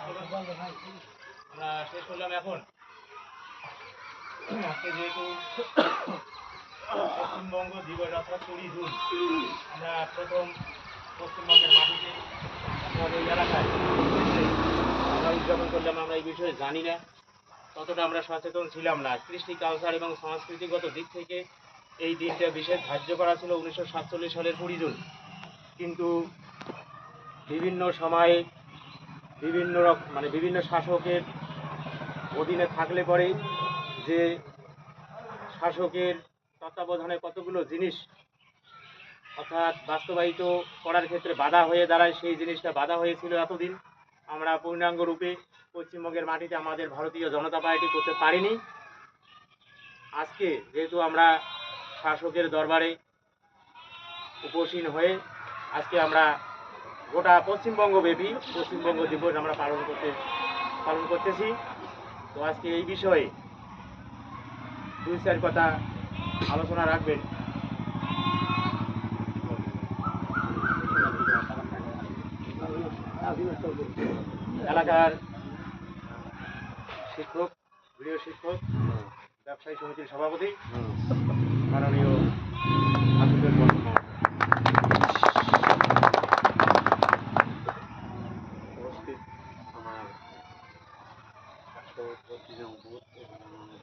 আমরা শেষ করলাম এখন। আজকে যেহেতু পশ্চিমবঙ্গ দিবস অর্থাৎ 20 জুন আমরা প্রথম পশ্চিমবঙ্গের মাটিতে অর্থাৎ এই এলাকায় আমরা উদযাপন করলাম। আমরা এই বিষয়ে জানি না, ততটা আমরা সচেতন ছিলাম না। কৃষ্টি কালচার এবং সংস্কৃতিগত দিক থেকে এই দিনটা বিশেষ ধার্য করা ছিল 1947 সালের 20 জুন। কিন্তু বিভিন্ন সময়ে বিভিন্ন শাসকের অধীনে থাকলে পরে যে শাসকের তত্ত্বাবধানে কতগুলো জিনিস অর্থাৎ বাস্তবায়িত করার ক্ষেত্রে বাধা হয়ে দাঁড়ায়, সেই জিনিসটা বাধা হয়েছিল এতদিন। আমরা পূর্ণাঙ্গ রূপে পশ্চিমবঙ্গের মাটিতে আমাদের ভারতীয় জনতা পার্টি করতে পারিনি। আজকে যেহেতু আমরা শাসকের দরবারে উপসীন হয়ে আজকে আমরা গোটা পশ্চিমবঙ্গব্যাপী পশ্চিমবঙ্গ দিবস আমরা পালন করতেছি। তো আজকে এই বিষয়ে 2-4 কথা আলোচনা রাখবেন এলাকার শিক্ষক, গৃহ শিক্ষক, ব্যবসায়ী সমিতির সভাপতি মাননীয় আসিফের উপস্থিত আমার 125 নং বুথ এবং আমাদের